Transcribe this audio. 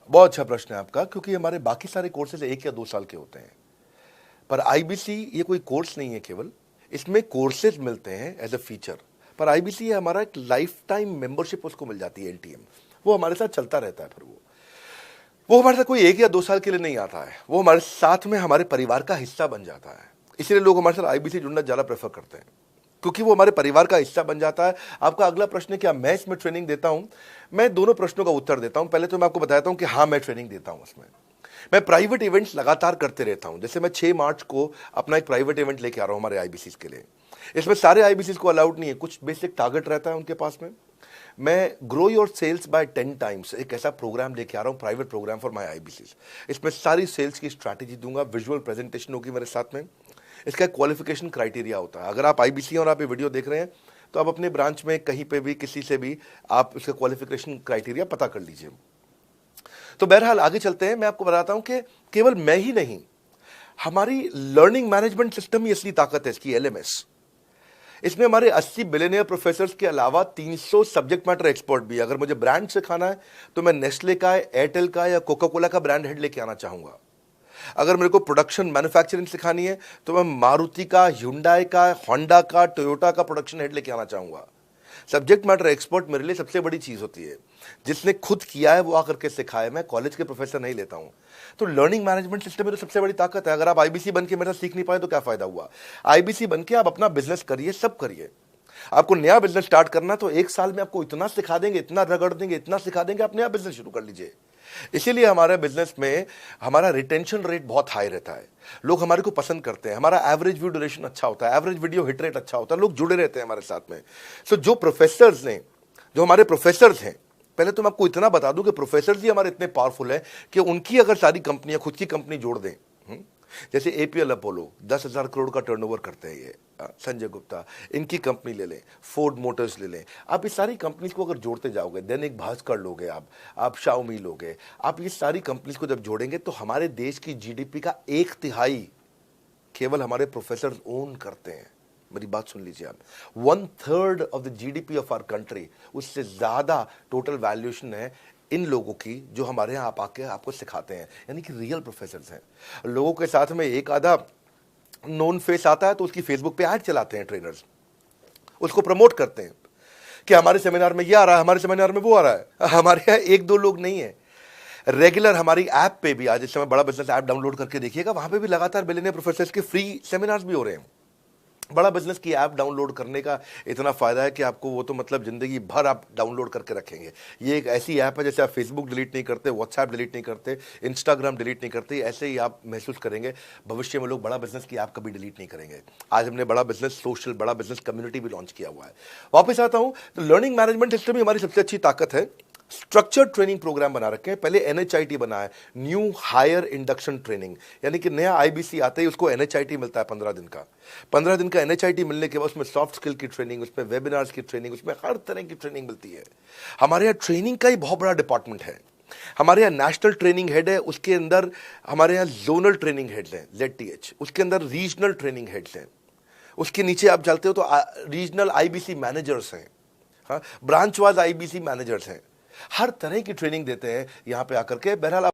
बहुत अच्छा प्रश्न है आपका, क्योंकि हमारे बाकी सारे कोर्सेज 1 या 2 साल के होते हैं, पर आईबीसी ये कोई कोर्स नहीं है केवल, इसमें कोर्सेज मिलते हैं एज अ फीचर। पर आईबीसी हमारा एक लाइफ टाइम मेंबरशिप उसको मिल जाती है, एलटीएम, वो हमारे साथ चलता रहता है। फिर वो हमारे साथ कोई 1 या 2 साल के लिए नहीं आता है, वो हमारे साथ में हमारे परिवार का हिस्सा बन जाता है। इसलिए लोग हमारे साथ आईबीसी जुड़ना ज़्यादा प्रेफर करते हैं, क्योंकि वो हमारे परिवार का हिस्सा बन जाता है। आपका अगला प्रश्न है क्या मैं इसमें ट्रेनिंग देता हूं? मैं दोनों प्रश्नों का उत्तर देता हूं। पहले तो मैं आपको बताता हूं कि हाँ, मैं ट्रेनिंग देता हूं। उसमें मैं प्राइवेट इवेंट्स लगातार करते रहता हूं। जैसे मैं 6 मार्च को अपना एक प्राइवेट इवेंट लेके आ रहा हूं हमारे आईबीसी के लिए। इसमें सारे आईबीसी को अलाउड नहीं है, कुछ बेसिक टारगेट रहता है उनके पास में। मैं grow your sales by 10 times एक ऐसा प्रोग्राम लेके आ रहा हूं, private programme for my IBC. इसमें सारी सेल्स की स्ट्रैटेजी दूंगा, विजुअल प्रेजेंटेशन होगी मेरे साथ में। इसका क्वालिफिकेशन क्राइटेरिया होता है। अगर आप आईबीसी और आप ये वीडियो देख रहे हैं तो आप अपने ब्रांच में कहीं पे भी किसी से भी आप इसका क्वालिफिकेशन क्राइटेरिया पता कर लीजिए। तो बहरहाल आगे चलते हैं। मैं आपको बताता हूं कि केवल मैं ही नहीं, हमारी लर्निंग मैनेजमेंट सिस्टम ही असली ताकत है इसकी, एलएमएस। इसमें हमारे 80 बिलियनियर प्रोफेसर्स के अलावा 300 सब्जेक्ट मैटर एक्सपर्ट भी। अगर मुझे ब्रांड सिखाना है तो मैं नेस्ले का, एयरटेल का या कोका कोला का ब्रांड हेड लेके आना चाहूंगा। अगर मेरे को प्रोडक्शन मैन्युफैक्चरिंग सिखानी है तो मैं मारुति का, ह्युंडई का, होंडा का, टोयोटा का प्रोडक्शन हेड लेके आना चाहूंगा। सब्जेक्ट मैटर एक्सपर्ट मेरे लिए सबसे बड़ी चीज होती है। जिसने खुद किया है वो आकर के सिखाए। मैं कॉलेज के प्रोफेसर नहीं लेता हूं। तो लर्निंग मैनेजमेंट सिस्टम में तो सबसे बड़ी ताकत है। अगर आप आईबीसी बन के मेरे साथ सीख नहीं पाए तो क्या फायदा हुआ? आईबीसी बन के आप अपना बिजनेस करिए, सब करिए। आपको नया बिजनेस स्टार्ट करना तो 1 साल में आपको इतना सिखा देंगे, इतना रगड़ देंगे, इतना सिखा देंगे, आप नया बिजनेस शुरू कर लीजिए। इसीलिए हमारे बिजनेस में हमारा रिटेंशन रेट बहुत हाई रहता है। लोग हमारे को पसंद करते हैं। हमारा एवरेज व्यू ड्यूरेशन अच्छा होता है, एवरेज वीडियो हिट रेट अच्छा होता है, लोग जुड़े रहते हैं हमारे साथ में। सो जो हमारे प्रोफेसर्स हैं, पहले तो मैं आपको इतना बता दूं कि प्रोफेसर्स ही हमारे इतने पावरफुल हैं कि उनकी अगर सारी कंपनियां खुद की कंपनी जोड़ दें, जैसे एपीएल अपोलो 10,000 करोड़ का टर्नओवर करते हैं ये, संजय गुप्ता, इनकी कंपनी ले लें, फोर्ड मोटर्स ले लें। आप इस सारी कंपनीज को अगर जोड़ते जाओगे, दैनिक भास्कर लोगे, आप शाओमी लोगे, आप ये सारी कंपनीज को जब जोड़ेंगे तो हमारे देश की जीडीपी का 1/3 केवल हमारे प्रोफेसर ओन करते हैं। मेरी बात सुन लीजिए आप, 1/3 of the GDP of our country, उससे ज्यादा टोटल वैल्यूएशन है इन लोगों की जो हमारे यहाँ आप आके आपको सिखाते हैं, यानी कि रियल प्रोफेसर्स हैं। लोगों के साथ में एक आधा नोन फेस आता है तो उसकी फेसबुक पे ऐड चलाते हैं ट्रेनर्स, उसको प्रमोट करते हैं कि हमारे सेमिनार में ये आ रहा है, हमारे सेमिनार में वो आ रहा है। हमारे यहाँ 1-2 लोग नहीं है, रेगुलर हमारी ऐप पे भी, आज इस समय बड़ा बिजनेस ऐप डाउनलोड करके देखिएगा, वहां पे भी लगातार बिलियनियर प्रोफेसर्स के फ्री सेमिनार्स भी हो रहे हैं। बड़ा बिजनेस की ऐप डाउनलोड करने का इतना फायदा है कि आपको वो तो मतलब जिंदगी भर आप डाउनलोड करके रखेंगे। ये एक ऐसी ऐप है जैसे आप फेसबुक डिलीट नहीं करते, व्हाट्सएप डिलीट नहीं करते, इंस्टाग्राम डिलीट नहीं करते, ऐसे ही आप महसूस करेंगे। भविष्य में लोग बड़ा बिजनेस की ऐप कभी डिलीट नहीं करेंगे। आज हमने बड़ा बिजनेस सोशल, बड़ा बिजनेस कम्युनिटी भी लॉन्च किया हुआ है। वापस आता हूं तो लर्निंग मैनेजमेंट सिस्टम ही हमारी सबसे अच्छी ताकत है। स्ट्रक्चर्ड ट्रेनिंग प्रोग्राम बना रखे हैं। पहले एनएचआईटी बना है, न्यू हायर इंडक्शन ट्रेनिंग, यानी कि नया आईबीसी आते ही उसको एनएचआईटी मिलता है 15 दिन का। 15 दिन का एनएचआईटी मिलने के बाद उसमें सॉफ्ट स्किल की ट्रेनिंग, उसमें वेबिनार्स की ट्रेनिंग, उसमें हर तरह की ट्रेनिंग मिलती है। हमारे यहाँ ट्रेनिंग का ही बहुत बड़ा डिपार्टमेंट है। हमारे यहाँ नेशनल ट्रेनिंग हेड है, उसके अंदर हमारे यहाँ जोनल ट्रेनिंग हेड्स हैं, ZTH, उसके अंदर रीजनल ट्रेनिंग हेड्स हैं, उसके नीचे आप चलते हो तो रीजनल आईबीसी मैनेजर्स हैं, हाँ, ब्रांच वाइज आईबीसी मैनेजर्स हैं। हर तरह की ट्रेनिंग देते हैं यहाँ पे आकर के। बहरहाल